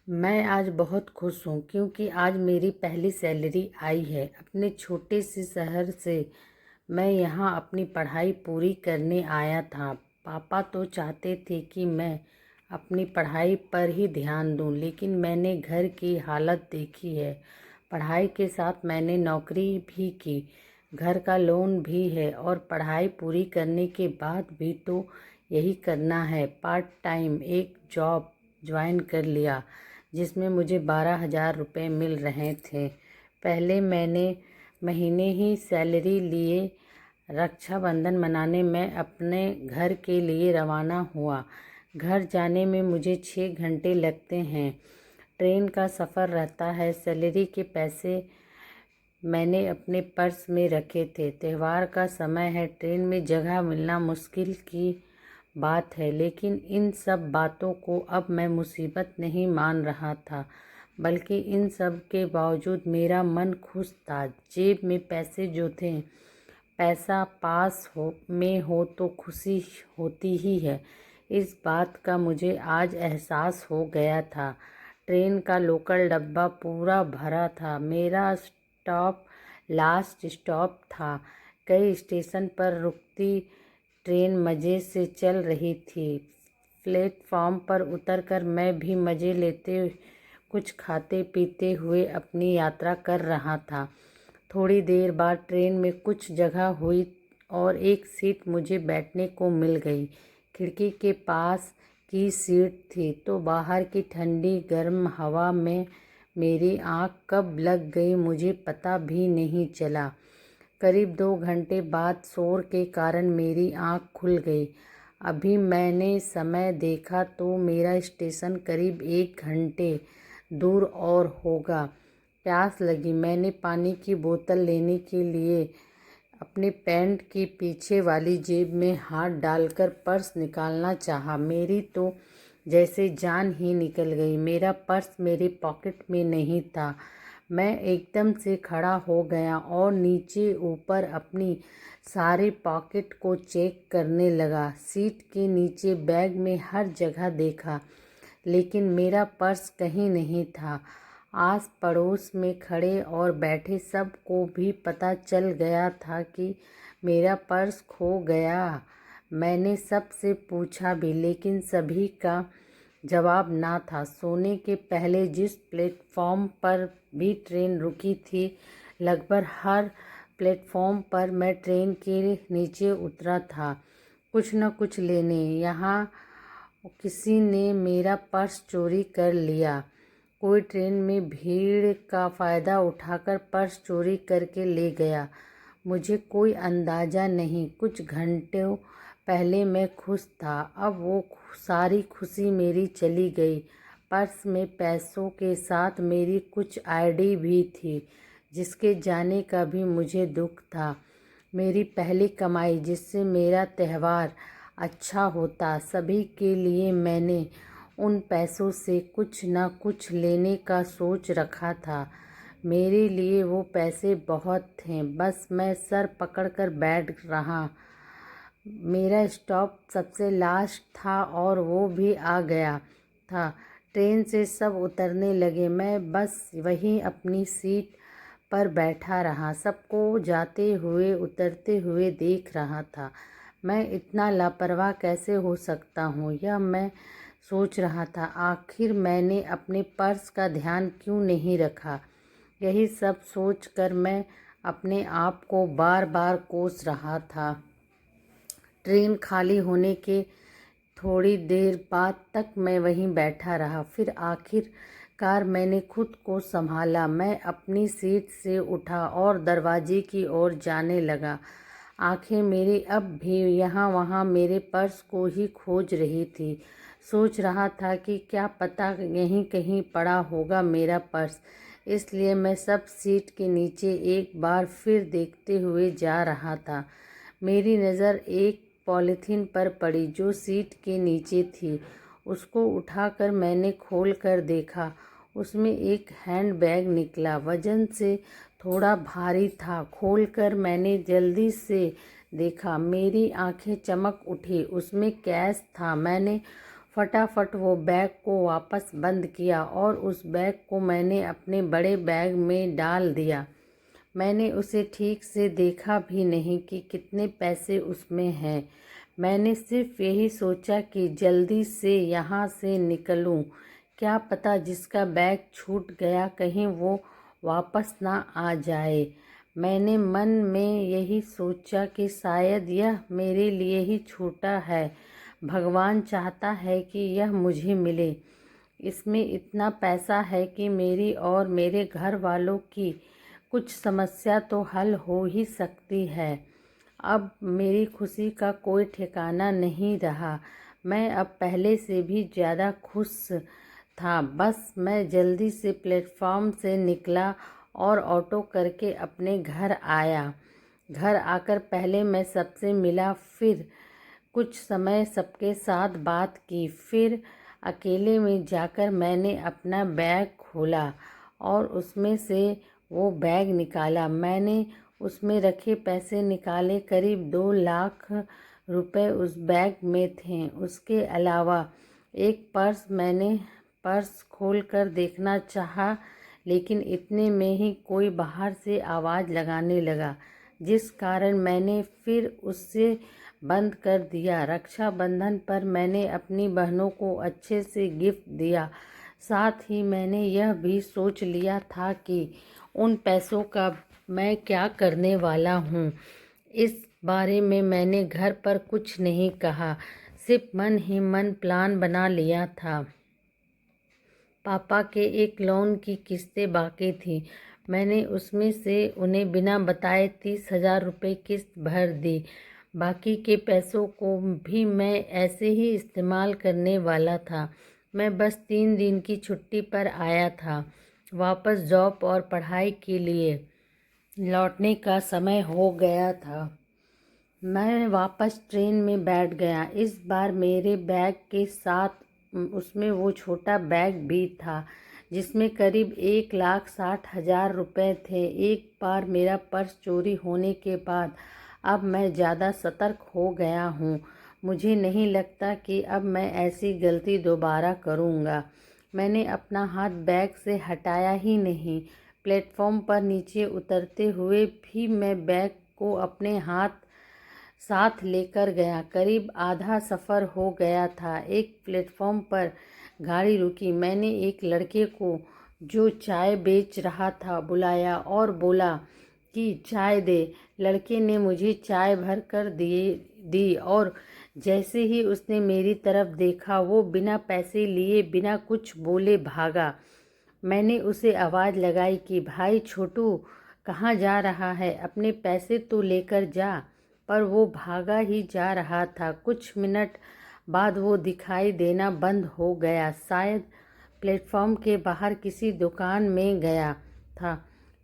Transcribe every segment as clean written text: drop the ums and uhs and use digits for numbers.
मैं आज बहुत खुश हूँ क्योंकि आज मेरी पहली सैलरी आई है। अपने छोटे से शहर से मैं यहाँ अपनी पढ़ाई पूरी करने आया था। पापा तो चाहते थे कि मैं अपनी पढ़ाई पर ही ध्यान दूँ, लेकिन मैंने घर की हालत देखी है। पढ़ाई के साथ मैंने नौकरी भी की, घर का लोन भी है और पढ़ाई पूरी करने के बाद भी तो यही करना है। पार्ट टाइम एक जॉब ज्वाइन कर लिया जिसमें मुझे 12,000 रुपये मिल रहे थे। पहले मैंने महीने ही सैलरी लिए रक्षाबंधन मनाने मैं अपने घर के लिए रवाना हुआ। घर जाने में मुझे 6 घंटे लगते हैं। ट्रेन का सफ़र रहता है। सैलरी के पैसे मैंने अपने पर्स में रखे थे। त्यौहार का समय है, ट्रेन में जगह मिलना मुश्किल की बात है, लेकिन इन सब बातों को अब मैं मुसीबत नहीं मान रहा था, बल्कि इन सब के बावजूद मेरा मन खुश था। जेब में पैसे जो थे, पैसा पास हो तो खुशी होती ही है। इस बात का मुझे आज एहसास हो गया था। ट्रेन का लोकल डब्बा पूरा भरा था। मेरा स्टॉप लास्ट स्टॉप था। कई स्टेशन पर रुकती ट्रेन मज़े से चल रही थी। प्लेटफॉर्म पर उतरकर मैं भी मज़े लेते, कुछ खाते पीते हुए अपनी यात्रा कर रहा था। थोड़ी देर बाद ट्रेन में कुछ जगह हुई और एक सीट मुझे बैठने को मिल गई। खिड़की के पास की सीट थी तो बाहर की ठंडी गर्म हवा में मेरी आँख कब लग गई मुझे पता भी नहीं चला। करीब 2 घंटे बाद शोर के कारण मेरी आँख खुल गई। अभी मैंने समय देखा तो मेरा स्टेशन करीब 1 घंटे दूर और होगा। प्यास लगी। मैंने पानी की बोतल लेने के लिए अपने पैंट की पीछे वाली जेब में हाथ डालकर पर्स निकालना चाहा। मेरी तो जैसे जान ही निकल गई। मेरा पर्स मेरे पॉकेट में नहीं था। मैं एकदम से खड़ा हो गया और नीचे ऊपर अपनी सारे पॉकेट को चेक करने लगा। सीट के नीचे, बैग में, हर जगह देखा, लेकिन मेरा पर्स कहीं नहीं था। आस पड़ोस में खड़े और बैठे सब को भी पता चल गया था कि मेरा पर्स खो गया। मैंने सबसे पूछा भी, लेकिन सभी का जवाब ना था। सोने के पहले जिस प्लेटफॉर्म पर भी ट्रेन रुकी थी, लगभग हर प्लेटफॉर्म पर मैं ट्रेन के नीचे उतरा था कुछ न कुछ लेने। यहाँ किसी ने मेरा पर्स चोरी कर लिया। कोई ट्रेन में भीड़ का फ़ायदा उठाकर पर्स चोरी करके ले गया। मुझे कोई अंदाज़ा नहीं। कुछ घंटों पहले मैं खुश था, अब वो सारी खुशी मेरी चली गई। पर्स में पैसों के साथ मेरी कुछ आईडी भी थी, जिसके जाने का भी मुझे दुख था। मेरी पहली कमाई जिससे मेरा त्यौहार अच्छा होता, सभी के लिए मैंने उन पैसों से कुछ न कुछ लेने का सोच रखा था। मेरे लिए वो पैसे बहुत थे। बस मैं सर पकड़कर बैठ रहा। मेरा स्टॉप सबसे लास्ट था और वो भी आ गया था। ट्रेन से सब उतरने लगे। मैं बस वहीं अपनी सीट पर बैठा रहा, सबको जाते हुए उतरते हुए देख रहा था। मैं इतना लापरवाह कैसे हो सकता हूँ, यह मैं सोच रहा था। आखिर मैंने अपने पर्स का ध्यान क्यों नहीं रखा? यही सब सोचकर मैं अपने आप को बार बार कोस रहा था। ट्रेन खाली होने के थोड़ी देर बाद तक मैं वहीं बैठा रहा। फिर आखिरकार मैंने खुद को संभाला। मैं अपनी सीट से उठा और दरवाजे की ओर जाने लगा। आंखें मेरी अब भी यहाँ वहाँ मेरे पर्स को ही खोज रही थी। सोच रहा था कि क्या पता यहीं कहीं पड़ा होगा मेरा पर्स। इसलिए मैं सब सीट के नीचे एक बार फिर देखते हुए जा रहा था। मेरी नज़र एक पॉलीथीन पर पड़ी जो सीट के नीचे थी। उसको उठाकर मैंने खोल कर देखा। उसमें एक हैंड बैग निकला, वजन से थोड़ा भारी था। खोलकर मैंने जल्दी से देखा। मेरी आंखें चमक उठी। उसमें कैश था। मैंने फटाफट वो बैग को वापस बंद किया और उस बैग को मैंने अपने बड़े बैग में डाल दिया। मैंने उसे ठीक से देखा भी नहीं कि कितने पैसे उसमें हैं। मैंने सिर्फ यही सोचा कि जल्दी से यहाँ से निकलूं। क्या पता जिसका बैग छूट गया कहीं वो वापस ना आ जाए। मैंने मन में यही सोचा कि शायद यह मेरे लिए ही छूटा है। भगवान चाहता है कि यह मुझे मिले। इसमें इतना पैसा है कि मेरी और मेरे घर वालों की कुछ समस्या तो हल हो ही सकती है। अब मेरी खुशी का कोई ठिकाना नहीं रहा। मैं अब पहले से भी ज़्यादा खुश था। बस मैं जल्दी से प्लेटफॉर्म से निकला और ऑटो करके अपने घर आया। घर आकर पहले मैं सबसे मिला, फिर कुछ समय सबके साथ बात की, फिर अकेले में जाकर मैंने अपना बैग खोला और उसमें से वो बैग निकाला। मैंने उसमें रखे पैसे निकाले। करीब 2 लाख रुपए उस बैग में थे। उसके अलावा एक पर्स। मैंने पर्स खोलकर देखना चाहा, लेकिन इतने में ही कोई बाहर से आवाज़ लगाने लगा, जिस कारण मैंने फिर उससे बंद कर दिया। रक्षाबंधन पर मैंने अपनी बहनों को अच्छे से गिफ्ट दिया। साथ ही मैंने यह भी सोच लिया था कि उन पैसों का मैं क्या करने वाला हूँ। इस बारे में मैंने घर पर कुछ नहीं कहा, सिर्फ मन ही मन प्लान बना लिया था। पापा के एक लोन की किस्तें बाकी थी। मैंने उसमें से उन्हें बिना बताए 30,000 रुपये किस्त भर दी। बाकी के पैसों को भी मैं ऐसे ही इस्तेमाल करने वाला था। मैं बस 3 दिन की छुट्टी पर आया था। वापस जॉब और पढ़ाई के लिए लौटने का समय हो गया था। मैं वापस ट्रेन में बैठ गया। इस बार मेरे बैग के साथ उसमें वो छोटा बैग भी था जिसमें करीब 1,60,000 रुपये थे। एक बार मेरा पर्स चोरी होने के बाद अब मैं ज़्यादा सतर्क हो गया हूँ। मुझे नहीं लगता कि अब मैं ऐसी गलती दोबारा करूँगा। मैंने अपना हाथ बैग से हटाया ही नहीं। प्लेटफॉर्म पर नीचे उतरते हुए भी मैं बैग को अपने साथ लेकर गया। करीब आधा सफ़र हो गया था। एक प्लेटफॉर्म पर गाड़ी रुकी। मैंने एक लड़के को जो चाय बेच रहा था बुलाया और बोला कि चाय दे। लड़के ने मुझे चाय भर कर दी और जैसे ही उसने मेरी तरफ देखा वो बिना पैसे लिए बिना कुछ बोले भागा। मैंने उसे आवाज़ लगाई कि भाई छोटू, कहाँ जा रहा है? अपने पैसे तो लेकर जा। पर वो भागा ही जा रहा था। कुछ मिनट बाद वो दिखाई देना बंद हो गया। शायद प्लेटफॉर्म के बाहर किसी दुकान में गया था।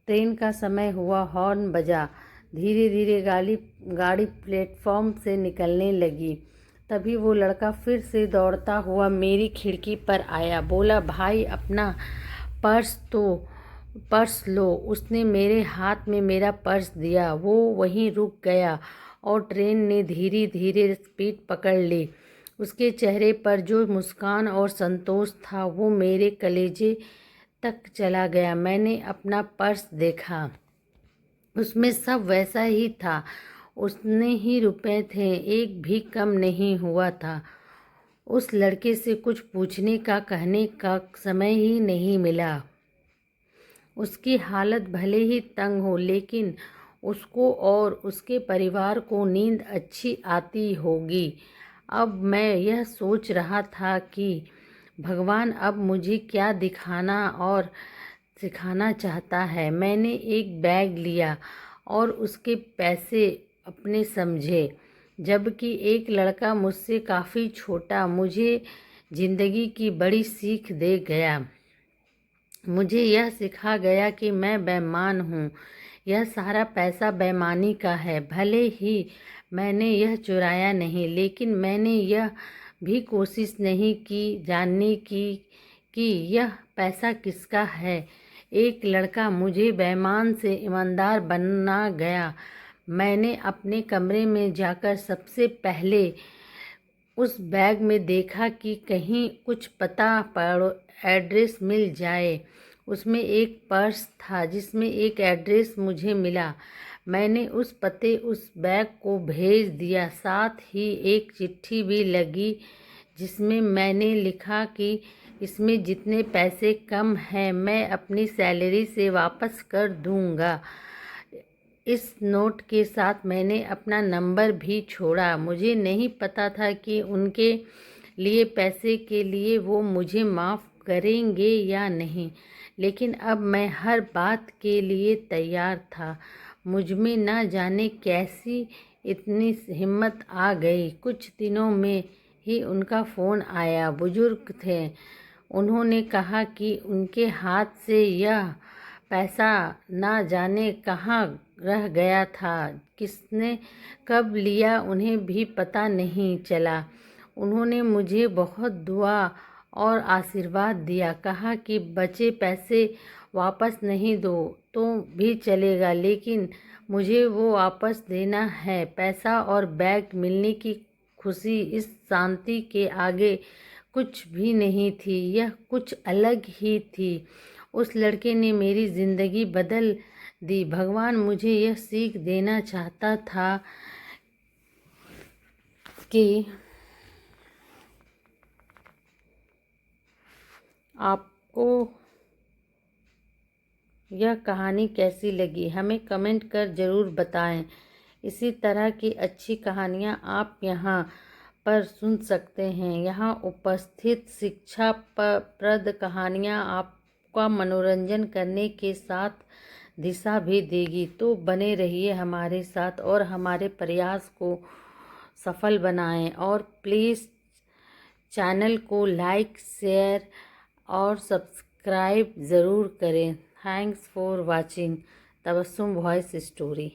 ट्रेन का समय हुआ, हॉर्न बजा। धीरे धीरे गाड़ी प्लेटफॉर्म से निकलने लगी। तभी वो लड़का फिर से दौड़ता हुआ मेरी खिड़की पर आया। बोला, भाई अपना पर्स लो। उसने मेरे हाथ में मेरा पर्स दिया। वो वहीं रुक गया और ट्रेन ने धीरे धीरे स्पीड पकड़ ली। उसके चेहरे पर जो मुस्कान और संतोष था वो मेरे कलेजे तक चला गया। मैंने अपना पर्स देखा। उसमें सब वैसा ही था। उतने ही रुपए थे, एक भी कम नहीं हुआ था। उस लड़के से कुछ पूछने का, कहने का समय ही नहीं मिला। उसकी हालत भले ही तंग हो, लेकिन उसको और उसके परिवार को नींद अच्छी आती होगी। अब मैं यह सोच रहा था कि भगवान अब मुझे क्या दिखाना और सिखाना चाहता है। मैंने एक बैग लिया और उसके पैसे अपने समझे, जबकि एक लड़का मुझसे काफ़ी छोटा मुझे ज़िंदगी की बड़ी सीख दे गया। मुझे यह सिखा गया कि मैं बेईमान हूँ। यह सारा पैसा बेईमानी का है। भले ही मैंने यह चुराया नहीं, लेकिन मैंने यह भी कोशिश नहीं की जानने की कि यह पैसा किसका है। एक लड़का मुझे बेईमान से ईमानदार बना गया। मैंने अपने कमरे में जाकर सबसे पहले उस बैग में देखा कि कहीं कुछ पता एड्रेस मिल जाए। उसमें एक पर्स था जिसमें एक एड्रेस मुझे मिला। मैंने उस पते उस बैग को भेज दिया। साथ ही एक चिट्ठी भी लगी जिसमें मैंने लिखा कि इसमें जितने पैसे कम हैं मैं अपनी सैलरी से वापस कर दूंगा। इस नोट के साथ मैंने अपना नंबर भी छोड़ा। मुझे नहीं पता था कि उनके लिए पैसे के लिए वो मुझे माफ़ करेंगे या नहीं, लेकिन अब मैं हर बात के लिए तैयार था। मुझ में न जाने कैसी इतनी हिम्मत आ गई। कुछ दिनों में ही उनका फ़ोन आया। बुजुर्ग थे। उन्होंने कहा कि उनके हाथ से यह पैसा ना जाने कहाँ रह गया था। किसने कब लिया उन्हें भी पता नहीं चला। उन्होंने मुझे बहुत दुआ और आशीर्वाद दिया। कहा कि बचे पैसे वापस नहीं दो तो भी चलेगा, लेकिन मुझे वो वापस देना है। पैसा और बैग मिलने की खुशी इस शांति के आगे कुछ भी नहीं थी। यह कुछ अलग ही थी। उस लड़के ने मेरी ज़िंदगी बदल दी। भगवान मुझे यह सीख देना चाहता था कि आपको यह कहानी कैसी लगी हमें कमेंट कर ज़रूर बताएं। इसी तरह की अच्छी कहानियाँ आप यहाँ पर सुन सकते हैं। यहाँ उपस्थित शिक्षाप्रद कहानियाँ आपका मनोरंजन करने के साथ दिशा भी देगी। तो बने रहिए हमारे साथ और हमारे प्रयास को सफल बनाएं। और प्लीज़ चैनल को लाइक, शेयर और सब्सक्राइब ज़रूर करें। Thanks for watching Tabassum voice story.